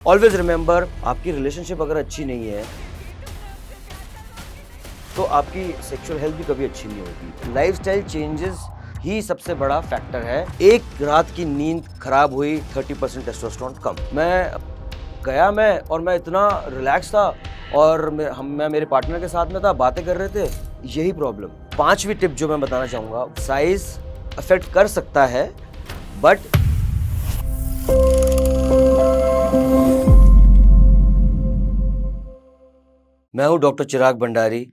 Always remember, आपकी relationship अगर अच्छी नहीं है तो आपकी सेक्सुअल हेल्थ भी कभी अच्छी नहीं होगी। लाइफस्टाइल चेंजेस ही सबसे बड़ा फैक्टर है। एक रात की नींद खराब हुई, 30% टेस्टोस्टेरोन कम। मैं और मैं इतना रिलैक्स था और मैं मेरे पार्टनर के साथ में था, बातें कर रहे थे। यही प्रॉब्लम। पांचवी टिप जो मैं बताना चाहूंगा, साइज अफेक्ट कर सकता है, बट मैं हूं डॉक्टर चिराग भंडारी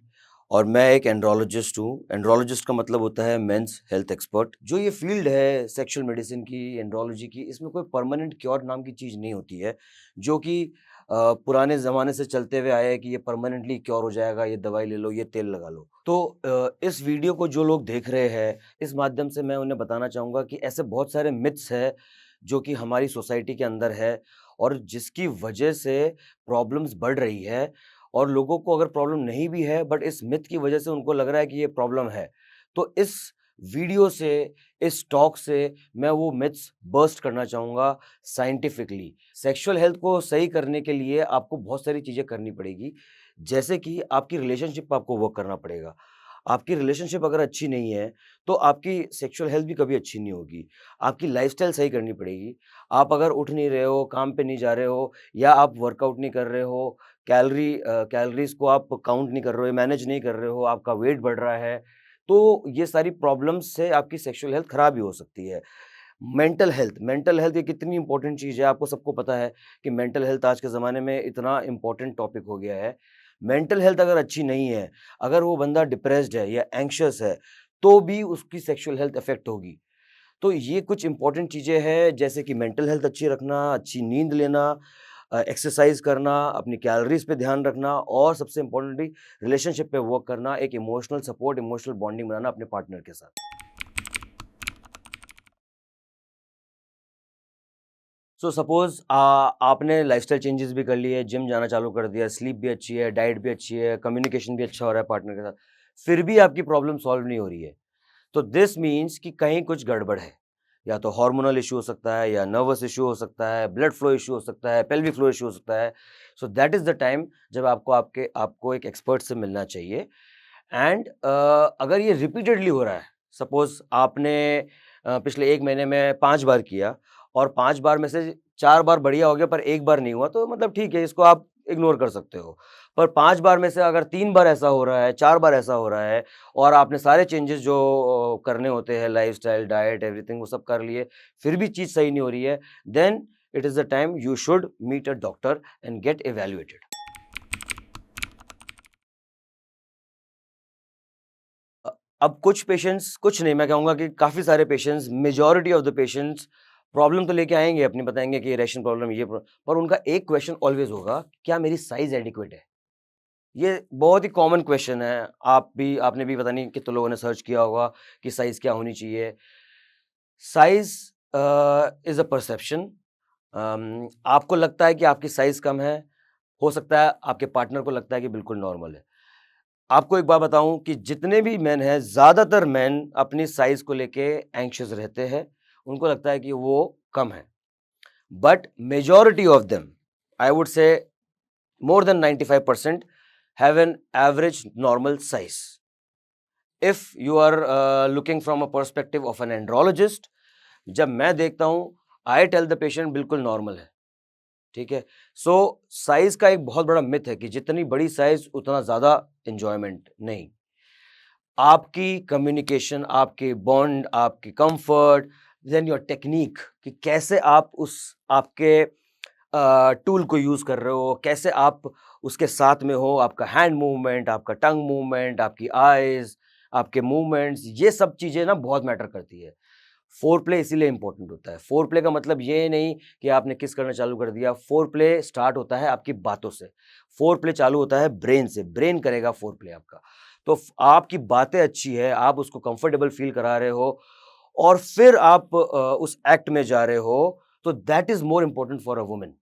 और मैं एक एंड्रोलॉजिस्ट हूँ। एंड्रोलॉजिस्ट का मतलब होता है मेंस हेल्थ एक्सपर्ट। जो ये फील्ड है सेक्सुअल मेडिसिन की, एंड्रोलॉजी की, इसमें कोई परमानेंट क्योर नाम की चीज़ नहीं होती है, जो कि पुराने ज़माने से चलते हुए आया है कि ये परमानेंटली क्योर हो जाएगा, ये दवाई ले लो, ये तेल लगा लो। तो इस वीडियो को जो लोग देख रहे हैं, इस माध्यम से मैं उन्हें बताना चाहूँगा कि ऐसे बहुत सारे मिथ्स हैं जो कि हमारी सोसाइटी के अंदर है और जिसकी वजह से प्रॉब्लम्स बढ़ रही है। और लोगों को अगर प्रॉब्लम नहीं भी है, बट इस मिथ की वजह से उनको लग रहा है कि ये प्रॉब्लम है। तो इस वीडियो से, इस टॉक से मैं वो मिथ्स बर्स्ट करना चाहूँगा साइंटिफिकली। सेक्सुअल हेल्थ को सही करने के लिए आपको बहुत सारी चीज़ें करनी पड़ेगी, जैसे कि आपकी रिलेशनशिप पे आपको वर्क करना पड़ेगा। आपकी रिलेशनशिप अगर अच्छी नहीं है, तो आपकी सेक्सुअल हेल्थ भी कभी अच्छी नहीं होगी। आपकी लाइफ़स्टाइल सही करनी पड़ेगी। आप अगर उठ नहीं रहे हो, काम पे नहीं जा रहे हो या आप वर्कआउट नहीं कर रहे हो, कैलोरीज़ को आप काउंट नहीं कर रहे हो, मैनेज नहीं कर रहे हो, आपका वेट बढ़ रहा है, तो ये सारी प्रॉब्लम्स से आपकी सेक्सुअल हेल्थ खराब भी हो सकती है। मेंटल हेल्थ ये कितनी इंपॉर्टेंट चीज़ है, आपको सबको पता है कि मेंटल हेल्थ आज के ज़माने में इतना इम्पोर्टेंट टॉपिक हो गया है। मेंटल हेल्थ अगर अच्छी नहीं है, अगर वो बंदा डिप्रेस्ड है या एंग्ज़ियस है, तो भी उसकी सेक्सुअल हेल्थ अफ़ेक्ट होगी। तो ये कुछ इंपॉर्टेंट चीज़ें हैं, जैसे कि मेंटल हेल्थ अच्छी रखना, अच्छी नींद लेना, एक्सरसाइज करना, अपनी कैलोरीज़ पे ध्यान रखना और सबसे इम्पोर्टेंटली रिलेशनशिप पे वर्क करना, एक इमोशनल सपोर्ट, इमोशनल बॉन्डिंग बनाना अपने पार्टनर के साथ। सो सपोज़ आपने लाइफ़स्टाइल चेंजेस भी कर लिए, जिम जाना चालू कर दिया, स्लीप भी अच्छी है, डाइट भी अच्छी है, कम्युनिकेशन भी अच्छा हो रहा है पार्टनर के साथ, फिर भी आपकी प्रॉब्लम सॉल्व नहीं हो रही है। तो दिस मीन्स कि कहीं कुछ गड़बड़ है। या तो हार्मोनल इश्यू हो सकता है, या नर्वस इश्यू हो सकता है, ब्लड फ्लो इश्यू हो सकता है, पेल्विक फ्लो इश्यू हो सकता है। सो दैट इज़ द टाइम जब आपको एक एक्सपर्ट से मिलना चाहिए। एंड अगर ये रिपीटेडली हो रहा है, सपोज़ आपने पिछले 1 महीने में 5 बार किया और 5 बार में से 4 बार बढ़िया हो गया पर 1 बार नहीं हुआ, तो मतलब ठीक है, इसको आप इग्नोर कर सकते हो। पर 5 बार में से अगर 3 बार ऐसा हो रहा है, 4 बार ऐसा हो रहा है और आपने सारे चेंजेस जो करने होते हैं, लाइफ़स्टाइल, डाइट, एवरीथिंग वो सब कर लिए, फिर भी चीज़ सही नहीं हो रही है, then it is the time you should meet a doctor and get evaluated. Uh, अब कुछ पेशेंट्स, कुछ नहीं, मैं कहूँगा कि काफ़ी सारे patients, majority of the patients problem तो लेके आएँगे अपनी, बताएँगे कि इरेक्शन प्रॉब्लम, ये पर उनका एक क्वेश्चन ऑलवेज़ होगा, क्या मेरी साइज़ एडिक्वेट है? ये बहुत ही कॉमन क्वेश्चन है। आपने भी पता नहीं कितने लोगों ने सर्च किया होगा कि साइज़ क्या होनी चाहिए। Size is a perception. आपको लगता है कि आपकी साइज़ कम है, हो सकता है आपके पार्टनर को लगता है कि बिल्कुल नॉर्मल है। आपको एक बात बताऊँ कि जितने भी मेन हैं, ज़्यादातर मेन अपनी साइज़ को लेके एंग्ज़ियस रहते हैं। उनको लगता है कि वो कम है। But majority of them, I would say more than 95% have an average normal size. If you are looking from a perspective of an andrologist, जब मैं देखता हूँ, आई टेल द पेशेंट बिल्कुल नॉर्मल है। ठीक है। सो साइज का एक बहुत बड़ा मिथ है कि जितनी बड़ी साइज उतना ज्यादा इंजॉयमेंट नहीं। आपकी कम्युनिकेशन, आपके बॉन्ड, आपकी कंफर्ट, देन योर टेक्निक, कि कैसे आप उस आपके टूल को यूज़ कर रहे हो, कैसे आप उसके साथ में हो, आपका हैंड मूवमेंट, आपका टंग मूवमेंट, आपकी आइज़, आपके मूवमेंट्स, ये सब चीज़ें ना बहुत मैटर करती है। फ़ोरप्ले इसीलिए इम्पोर्टेंट होता है। फ़ोरप्ले का मतलब ये नहीं कि आपने किस करना चालू कर दिया। फ़ोरप्ले स्टार्ट होता है आपकी बातों से। फ़ोरप्ले चालू होता है ब्रेन से। ब्रेन करेगा फ़ोरप्ले आपका। तो आपकी बातें अच्छी है, आप उसको कंफर्टेबल फ़ील करा रहे हो और फिर आप उस एक्ट में जा रहे हो, तो that is more important for a woman,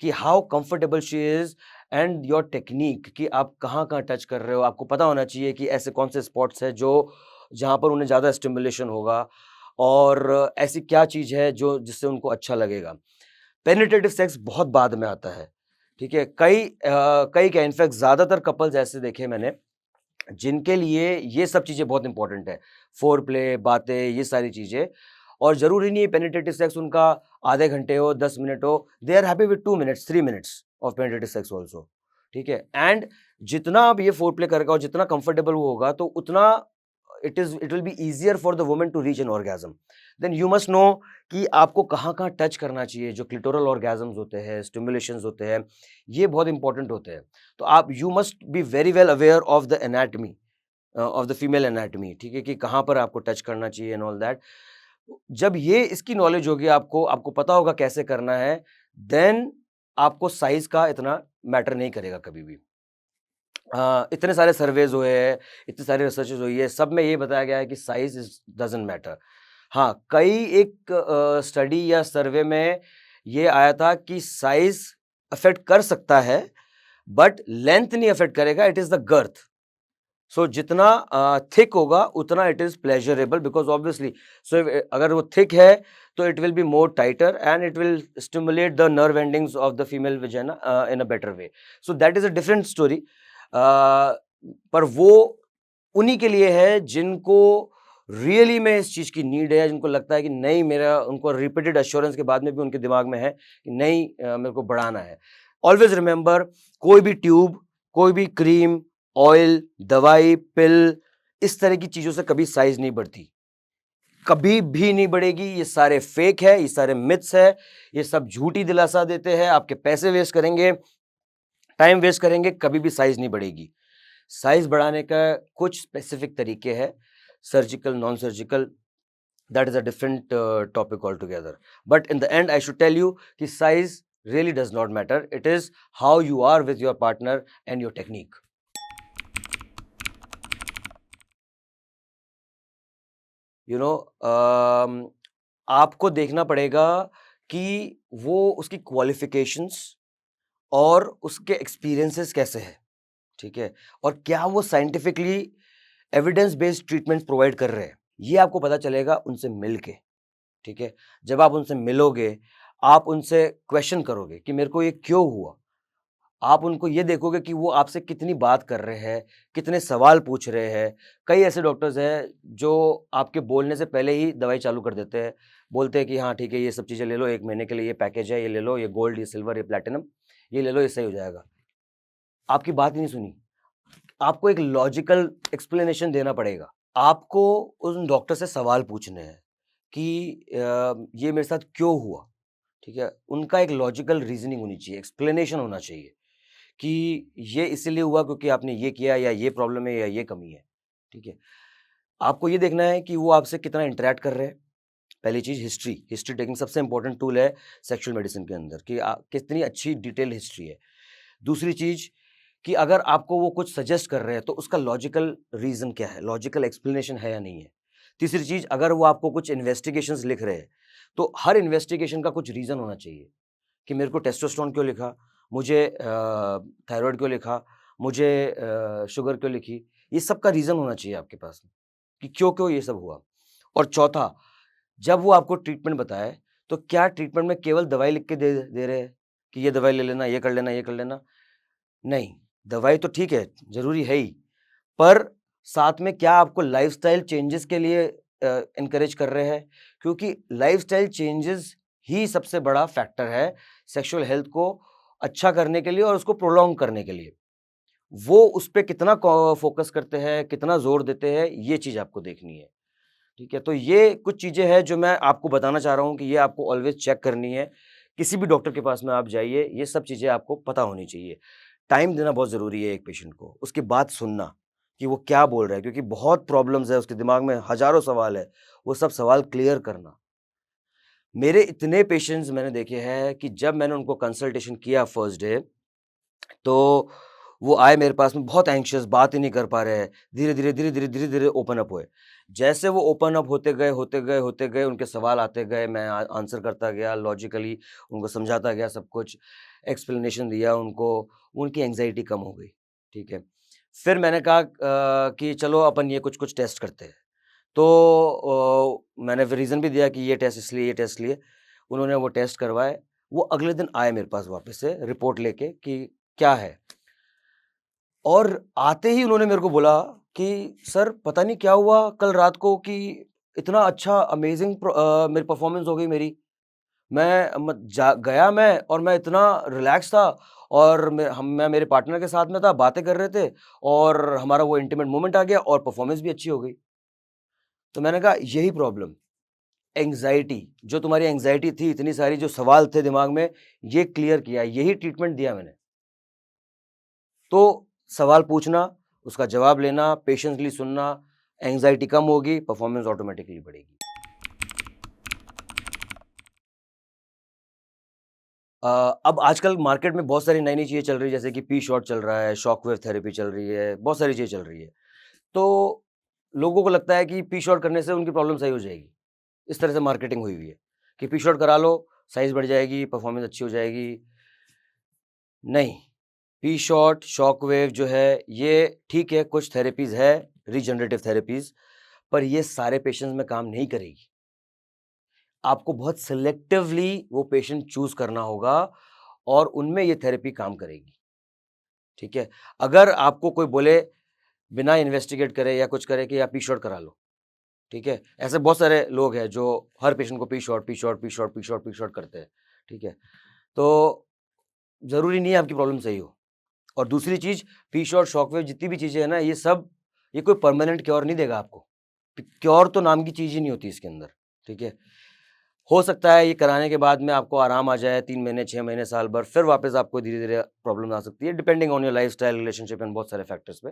कि how comfortable she is and your technique, कि आप कहाँ-कहाँ टच कर रहे हो। आपको पता होना चाहिए कि ऐसे कौन से स्पॉट्स हैं जो जहाँ पर उन्हें ज़्यादा स्टिमुलेशन होगा और ऐसी क्या चीज़ है जो जिससे उनको अच्छा लगेगा। पेनिट्रेटिव सेक्स बहुत बाद में आता है, ठीक है? कई क्या इनफैक्ट ज़्यादातर कपल्स ऐसे देखे मैंने, जिनके लिए ये सब चीज़ें बहुत इंपॉर्टेंट है। फ़ोरप्ले, बातें, ये सारी चीज़ें। और ज़रूरी नहीं है पेनिट्रेटिव सेक्स उनका आधे घंटे हो, 10 मिनट हो, they are happy with 2 minutes, 3 minutes of penetrative sex also, ठीक है? एंड जितना आप ये फ़ोरप्ले करेगा और जितना कंफर्टेबल वो होगा, तो उतना it will be easier for the woman to reach an orgasm. Then you must know कि आपको कहाँ-कहाँ टच करना चाहिए, जो क्लिटोरल ऑर्गेज़म्स होते हैं, स्टिमुलेशंस होते हैं, ये बहुत इंपॉर्टेंट होते हैं। तो आप you must be very well aware of the anatomy, of the female anatomy, ठीक है? कि कहाँ पर आपको टच करना चाहिए एंड ऑल दैट। जब ये इसकी नॉलेज होगी आपको, आपको पता होगा कैसे करना है, देन आपको साइज़ का इतना मैटर नहीं करेगा कभी भी। इतने सारे सर्वेज़ हुए हैं, इतनी सारी रिसर्चेज़ हुई है, सब में ये बताया गया है कि साइज़ इज़ डज़न्ट मैटर। हाँ, कई एक स्टडी या सर्वे में ये आया था कि साइज़ अफ़ेक्ट कर सकता है, बट लेंथ नहीं अफ़ेक्ट करेगा, it is the girth. So जितना थिक होगा उतना it is pleasurable, because obviously so अगर वो थिक है तो it will be more tighter and it will stimulate the nerve endings of the female vagina in a better way. So that is a different story. पर वो उन्हीं के लिए है जिनको रियली में इस चीज़ की नीड है, जिनको लगता है कि नहीं, मेरा उनको रिपीटेड एश्योरेंस के बाद में भी उनके दिमाग में है कि नहीं, मेरे को बढ़ाना है। ऑलवेज़ रिमेंबर, कोई भी ट्यूब, कोई भी क्रीम, ऑयल, दवाई, पिल, इस तरह की चीज़ों से कभी साइज़ नहीं बढ़ती। कभी भी नहीं बढ़ेगी, ये सारे फेक है, ये सारे मिथ्स है, ये सब झूठी दिलासा देते हैं, आपके पैसे वेस्ट करेंगे, टाइम वेस्ट करेंगे, कभी भी साइज़ नहीं बढ़ेगी। साइज़ बढ़ाने का कुछ स्पेसिफिक तरीके हैं, surgical, non surgical, that is a different topic altogether. But in the end I should tell you कि size really does not matter. It is how you are with your partner and your technique. You know, आपको देखना पड़ेगा कि वो उसकी qualifications और उसके experiences कैसे हैं, ठीक है? और क्या वो scientifically evidence based treatment provide कर रहे हैं, ये आपको पता चलेगा उनसे मिल के, ठीक है? जब आप उनसे मिलोगे, आप उनसे क्वेश्चन करोगे कि मेरे को ये क्यों हुआ? आप उनको ये देखोगे कि वो आपसे कितनी बात कर रहे हैं, कितने सवाल पूछ रहे हैं। कई ऐसे डॉक्टर्स हैं जो आपके बोलने से पहले ही दवाई चालू कर देते हैं। बोलते हैं कि हाँ, ठीक है, ये सब चीज़ें ले लो, 1 महीने के लिए ये पैकेज है, ये ले लो, ये गोल्ड, ये सिल्वर, ये प्लैटिनम, ये ले लो, ये सही हो जाएगा। आपकी बात ही नहीं सुनी। आपको एक लॉजिकल एक्सप्लेनेशन देना पड़ेगा। आपको उन डॉक्टर से सवाल पूछने हैं कि ये मेरे साथ क्यों हुआ? ठीक है? उनका एक लॉजिकल रीज़निंग होनी चाहिए, एक्सप्लेनेशन होना चाहिए। कि ये इसीलिए हुआ क्योंकि आपने ये किया या ये प्रॉब्लम है या ये कमी है, ठीक है? आपको ये देखना है कि वो आपसे कितना इंटरैक्ट कर रहे हैं। पहली चीज़ हिस्ट्री, हिस्ट्री टेकिंग सबसे इम्पोर्टेंट टूल है सेक्सुअल मेडिसिन के अंदर कि कितनी अच्छी डिटेल हिस्ट्री है। दूसरी चीज़ कि अगर आपको वो कुछ सजेस्ट कर रहे हैं तो उसका लॉजिकल रीज़न क्या है, लॉजिकल एक्सप्लेनेशन है या नहीं है। तीसरी चीज़, अगर वो आपको कुछ इन्वेस्टिगेशंस लिख रहे हैं, तो हर इन्वेस्टिगेशन का कुछ रीज़न होना चाहिए। कि मेरे को टेस्टोस्टेरोन क्यों लिखा, मुझे थायरॉइड क्यों लिखा, मुझे शुगर क्यों लिखी, ये सब का रीज़न होना चाहिए आपके पास में, कि क्यों-क्यों ये सब हुआ। और चौथा, जब वो आपको ट्रीटमेंट बताए, तो क्या ट्रीटमेंट में केवल दवाई लिख के दे दे रहे हैं, कि ये दवाई ले लेना, ये कर लेना, ये कर लेना? नहीं, दवाई तो ठीक है, ज़रूरी है ही, पर साथ में क्या आपको लाइफ़स्टाइल चेंजेस के लिए एनकरेज कर रहे हैं? क्योंकि लाइफ़स्टाइल चेंजेस ही सबसे बड़ा फैक्टर है सेक्सुअल हेल्थ को अच्छा करने के लिए और उसको प्रोलॉन्ग करने के लिए। वो उस पे कितना फ़ोकस करते हैं, कितना ज़ोर देते हैं, ये चीज़ आपको देखनी है। ठीक है? तो ये कुछ चीज़ें हैं जो मैं आपको बताना चाह रहा हूँ कि ये आपको ऑलवेज़ चेक करनी है। किसी भी डॉक्टर के पास में आप जाइए, ये सब चीज़ें आपको पता होनी चाहिए। टाइम देना बहुत ज़रूरी है एक पेशेंट को, उसकी बात सुनना कि वो क्या बोल रहा है, क्योंकि बहुत प्रॉब्लम्स है, उसके दिमाग में हज़ारों सवाल है, वो सब सवाल क्लियर करना। मेरे इतने पेशेंट्स मैंने देखे हैं कि जब मैंने उनको कंसल्टेशन किया फर्स्ट डे, तो वो आए मेरे पास में बहुत एंग्ज़ियस, बात ही नहीं कर पा रहे हैं। धीरे-धीरे, धीरे-धीरे, धीरे-धीरे ओपन अप हुए। जैसे वो ओपन अप होते गए, होते गए, होते गए, उनके सवाल आते गए, मैं आंसर करता गया, लॉजिकली उनको समझाता गया सब कुछ, एक्सप्लेनेशन दिया उनको, उनकी एंग्ज़ायटी कम हो गई, ठीक है। फिर मैंने कहा कि चलो अपन ये कुछ-कुछ टेस्ट करते हैं। तो मैंने फिर रीज़न भी दिया कि ये टेस्ट इसलिए, ये टेस्ट इसलिए। उन्होंने वो टेस्ट करवाए, वो अगले दिन आए मेरे पास वापस से रिपोर्ट लेके कि क्या है, और आते ही उन्होंने मेरे को बोला कि सर पता नहीं क्या हुआ कल रात को कि इतना अच्छा अमेजिंग मेरी परफॉर्मेंस हो गई मेरी। गया मैं, और मैं इतना रिलैक्स था, और मैं मेरे पार्टनर के साथ में था, बातें कर रहे थे, और हमारा वो इंटीमेट मोमेंट आ गया और परफॉर्मेंस भी अच्छी हो गई। तो मैंने कहा यही प्रॉब्लम, एंग्जाइटी, जो तुम्हारी एंग्जाइटी थी, इतनी सारी जो सवाल थे दिमाग में, ये क्लियर किया, यही ट्रीटमेंट दिया मैंने। तो सवाल पूछना, उसका जवाब लेना, पेशेंसली सुनना, एंग्जाइटी कम होगी, परफॉर्मेंस ऑटोमेटिकली बढ़ेगी। अब आजकल मार्केट में बहुत सारी नई-नई चीज़ें चल रही है, जैसे कि पी शॉट चल रहा है, शॉकवेव थेरेपी चल रही है, बहुत सारी चीज़ें चल रही है। तो लोगों को लगता है कि पी शॉट करने से उनकी प्रॉब्लम सही हो जाएगी। इस तरह से मार्केटिंग हुई हुई है कि पी शॉट करा लो, साइज़ बढ़ जाएगी, परफॉर्मेंस अच्छी हो जाएगी। नहीं, पी शॉट, शॉकवेव जो है, ये ठीक है, कुछ थेरेपीज़ है, रीजनरेटिव थेरेपीज़, पर ये सारे पेशेंट्स में काम नहीं करेगी। आपको बहुत सिलेक्टिवली वो पेशेंट चूज़ करना होगा और उनमें ये थेरेपी काम करेगी, ठीक है? अगर आपको कोई बोले बिना इन्वेस्टिगेट करे या कुछ करे कि आप पी शॉट करा लो, ठीक है? ऐसे बहुत सारे लोग हैं जो हर पेशेंट को P shot, P shot, P shot, P shot, P shot करते हैं, ठीक है? तो ज़रूरी नहीं है आपकी प्रॉब्लम सही हो। और दूसरी चीज़, पी शॉट, शॉकवेव, जितनी भी चीज़ें हैं ना, ये सब, ये कोई परमानेंट क्योर नहीं देगा आपको। क्योर तो नाम की चीज़ ही नहीं होती इसके अंदर, ठीक है? हो सकता है ये कराने के बाद में आपको आराम आ जाए, 3 महीने, 6 महीने, साल भर, फिर वापस आपको धीरे-धीरे प्रॉब्लम आ सकती है, depending on your lifestyle, relationship and बहुत सारे फैक्टर्स पे।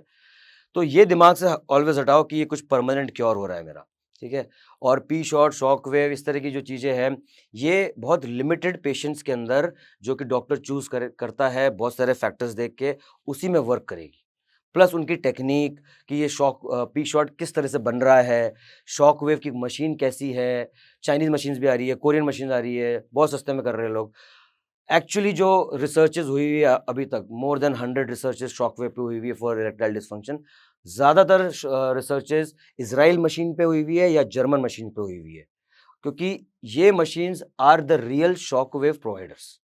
तो ये दिमाग से ऑलवेज़ हटाओ कि ये कुछ परमानेंट क्योर हो रहा है मेरा, ठीक है? और पी शॉट, शॉकवेव, इस तरह की जो चीज़ें हैं, ये बहुत लिमिटेड पेशेंट्स के अंदर, जो कि डॉक्टर चूज़ करता है बहुत सारे फैक्टर्स देख के, उसी में वर्क करेगी। प्लस उनकी टेक्नीक कि ये पी शॉट किस तरह से बन रहा है, शॉकवेव की मशीन कैसी है, चाइनीज़ मशीन्स भी आ रही है, कोरियन मशीन आ रही है, बहुत सस्ते में कर रहे हैं लोग। एक्चुअली जो रिसर्चेज़ हुई हुई है अभी तक, मोर देन 100 रिसर्चेज़ शॉकवेव पे हुई हुई है फॉर इरेक्टाइल डिसफंक्शन। ज़्यादातर रिसर्चेज़ इज़राइल मशीन पे हुई हुई है या जर्मन मशीन पे हुई हुई है, क्योंकि ये machines are the real shockwave providers.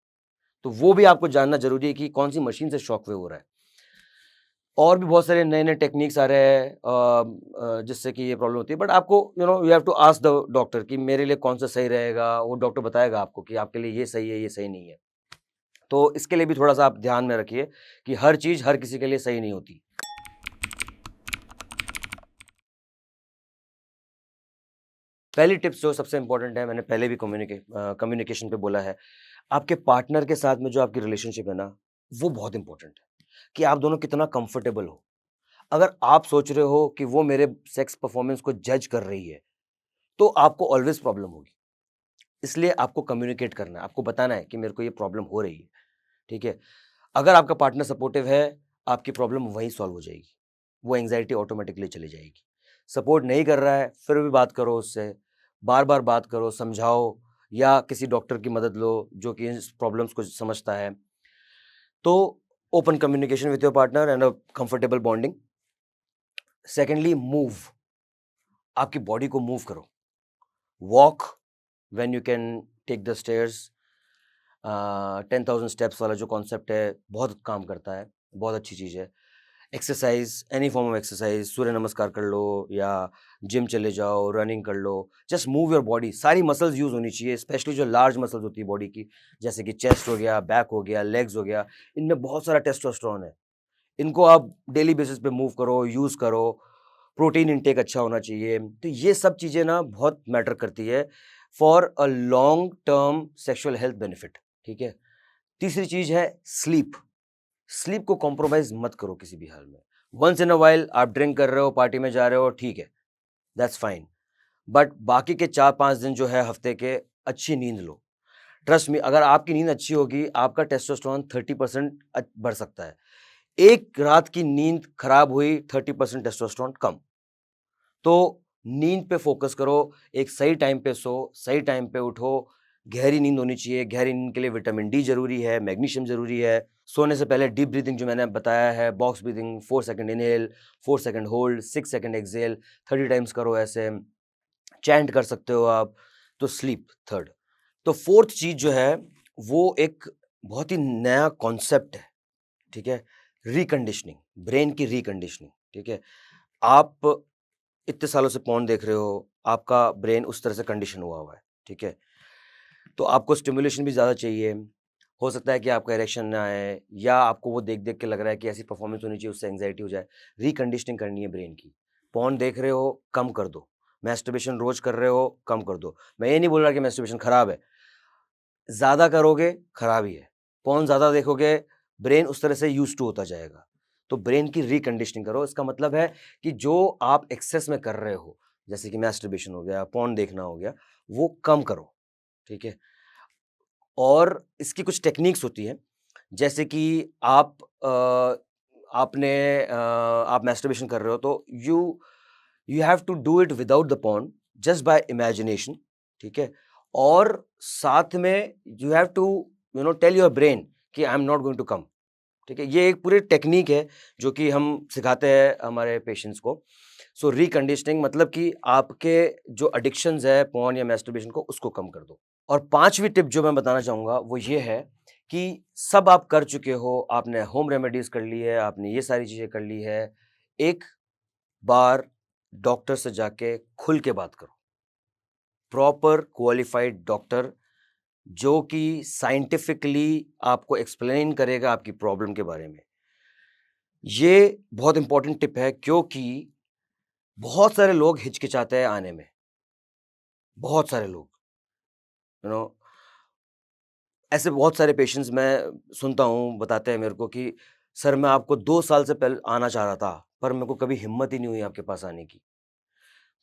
तो वो भी आपको जानना ज़रूरी है कि कौन-सी मशीन से शॉकवेव हो रहा है। और भी बहुत सारे नए-नए टेक्निक्स आ रहे हैं जिससे कि ये प्रॉब्लम होती है। बट आपको you have to ask the doctor कि मेरे लिए कौन-सा सही रहेगा, वो डॉक्टर बताएगा आपको कि आपके लिए ये सही है, ये सही नहीं है। तो इसके लिए भी थोड़ा-सा आप ध्यान में रखिए कि हर चीज़ हर किसी के लिए सही नहीं होती। पहली टिप्स जो सबसे इम्पोर्टेंट है, मैंने पहले भी कम्युनिकेशन पे बोला है, आपके पार्टनर के साथ में जो आपकी रिलेशनशिप है ना, वो बहुत इम्पोर्टेंट है, कि आप दोनों कितना कंफर्टेबल हो। अगर आप सोच रहे हो कि वो मेरे सेक्स परफॉर्मेंस को जज कर रही है, तो आपको ऑलवेज़ प्रॉब्लम होगी। इसलिए आपको कम्युनिकेट करना है, आपको बताना है कि मेरे को ये प्रॉब्लम हो रही है, ठीक है? अगर आपका पार्टनर सपोर्टिव है, आपकी प्रॉब्लम वहीं सॉल्व हो जाएगी। वो एंग्ज़ायटी ऑटोमैटिकली चली जाएगी। सपोर्ट नहीं कर रहा है, फिर भी बात करो उससे, बार-बार बात करो, समझाओ, या किसी डॉक्टर की मदद लो, जो कि इस प्रॉब्लम्स को समझता है। तो open communication with your partner and a comfortable bonding. Secondly, move, आपकी बॉडी को मूव करो। Walk when you can, take the stairs. 10,000 steps वाला जो कॉन्सेप्ट है, बहुत काम करता है, बहुत अच्छी चीज़ है। Exercise, any form of exercise, Surya Namaskar कर लो या जिम चले जाओ, रनिंग कर लो, जस्ट मूव योर बॉडी। सारी मसल्स यूज़ होनी चाहिए, स्पेशली जो लार्ज मसल्स होती है बॉडी की, जैसे कि चेस्ट हो गया, बैक हो गया, लेग्स हो गया, इनमें बहुत सारा टेस्टोस्टेरोन है। इनको आप डेली बेसिस पे मूव करो, यूज़ करो, प्रोटीन इंटेक अच्छा होना चाहिए। तो ये सब चीज़ें ना बहुत मैटर करती है for a long term sexual health benefit, ठीक है? तीसरी चीज़ है स्लीप। स्लीप को कॉम्प्रोमाइज़ मत करो किसी भी हाल में। वन्स इन अ व्हाइल आप ड्रिंक कर रहे हो, पार्टी में जा रहे हो, ठीक है, दैट्स फाइन। बट बाकी के 4-5 दिन जो है हफ्ते के, अच्छी नींद लो। ट्रस्ट मी, अगर आपकी नींद अच्छी होगी, आपका टेस्टोस्टेरोन 30% बढ़ सकता है। एक रात की नींद खराब हुई, 30% टेस्टोस्टेरोन कम। तो नींद पे फ़ोकस करो, एक सही टाइम पे सो, सही टाइम पे उठो, गहरी नींद होनी चाहिए। गहरी नींद के लिए विटामिन डी ज़रूरी है, मैग्नीशियम ज़रूरी है। सोने से पहले डीप ब्रीथिंग जो मैंने बताया है, box breathing, 4 second inhale, 4 second hold, 6 second exhale, 30 times करो ऐसे। चैंट कर सकते हो आप। तो स्लीप थर्ड। तो फोर्थ चीज़ जो है, वो एक बहुत ही नया कॉन्सेप्ट है, ठीक है? रिकंडीशनिंग, ब्रेन की रिकंडीशनिंग, ठीक है? आप इतने सालों से पोर्न देख रहे हो, आपका ब्रेन उस तरह से कंडीशन हुआ है, ठीक है? तो आपको स्टिमुलेशन भी ज़्यादा चाहिए। हो सकता है कि आपको इरेक्शन ना आए या आपको वो देख-देख के लग रहा है कि ऐसी परफॉर्मेंस होनी चाहिए, उससे एंग्ज़ायटी हो जाए। रिकंडीशनिंग करनी है ब्रेन की। पोर्न देख रहे हो, कम कर दो। मैस्टरबेशन रोज़ कर रहे हो, कम कर दो। मैं ये नहीं बोल रहा कि मैस्टरबेशन खराब है। ज़्यादा करोगे, खराब ही है। पोर्न ज़्यादा देखोगे, ब्रेन उस तरह से यूज़्ड टू होता जाएगा। तो ब्रेन की रिकंडीशनिंग करो। इसका मतलब है कि जो आप एक्सेस में कर रहे हो, जैसे कि मैस्टरबेशन हो गया, पोर्न देखना हो गया, वो कम करो, ठीक है? और इसकी कुछ टेक्निक्स होती हैं, जैसे कि आप आप मैस्टरबेशन कर रहे हो तो you you have to do it without the porn, just by imagination, ठीक है? और साथ में you have to tell your brain कि I am not going to come, ठीक है? ये एक पूरी टेक्नीक है जो कि हम सिखाते हैं हमारे पेशेंट्स को। सो रिकंडीशनिंग मतलब कि आपके जो एडिक्शंस है पोर्न या मैस्टरबेशन को, उसको कम कर दो। और 5वीं टिप जो मैं बताना चाहूँगा वो ये है कि सब आप कर चुके हो, आपने होम रेमेडीज़ कर ली है, आपने ये सारी चीज़ें कर ली है। एक बार डॉक्टर से जाके खुल के बात करो। प्रॉपर क्वालिफाइड डॉक्टर जो कि साइंटिफिकली आपको एक्सप्लेन करेगा आपकी प्रॉब्लम के बारे में। ये बहुत इंपॉर्टेंट टिप है क्योंकि बहुत सारे लोग हिचकिचाते हैं आने में, बहुत सारे लोग, यू नो ऐसे बहुत सारे पेशेंट्स मैं सुनता हूँ, बताते हैं मेरे को कि सर मैं आपको 2 साल से पहले आना चाह रहा था, पर मेरे को कभी हिम्मत ही नहीं हुई आपके पास आने की।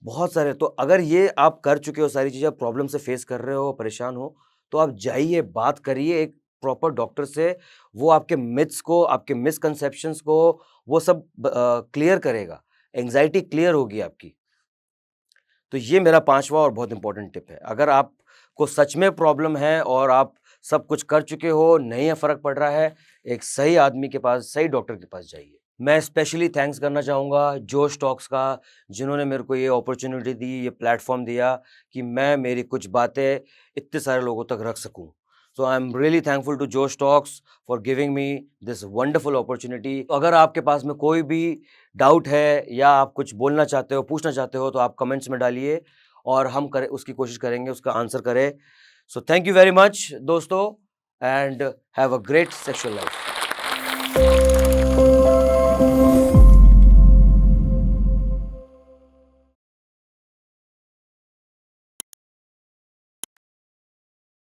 बहुत सारे तो अगर ये आप कर चुके हो सारी चीज़ें, आप प्रॉब्लम से फेस कर रहे हो, परेशान हो, तो आप जाइए, बात करिए एक प्रॉपर डॉक्टर से, वो आपके मिथ्स को, आपके मिसकंसेप्शंस को, वो सब क्लियर करेगा, एंग्ज़ायटी क्लियर होगी आपकी। तो ये मेरा 5वां और बहुत इम्पोर्टेंट टिप है। अगर आपको सच में प्रॉब्लम है और आप सब कुछ कर चुके हो, नहीं फ़र्क पड़ रहा है, एक सही आदमी के पास, सही डॉक्टर के पास जाइए। मैं स्पेशली थैंक्स करना चाहूँगा जोश टॉक्स का, जिन्होंने मेरे को ये अपॉर्च्युनिटी दी, ये प्लेटफ़ॉर्म दिया कि मैं मेरी कुछ बातें इतने सारे लोगों तक रख सकूँ। So I am really thankful to Josh Talks for giving me this wonderful opportunity. अगर आपके पास में कोई भी डाउट है या आप कुछ बोलना चाहते हो, पूछना चाहते हो, तो आप कमेंट्स में डालिए और हम करें उसकी कोशिश करेंगे, उसका आंसर करें। So thank you very much दोस्तों and have a great sexual life.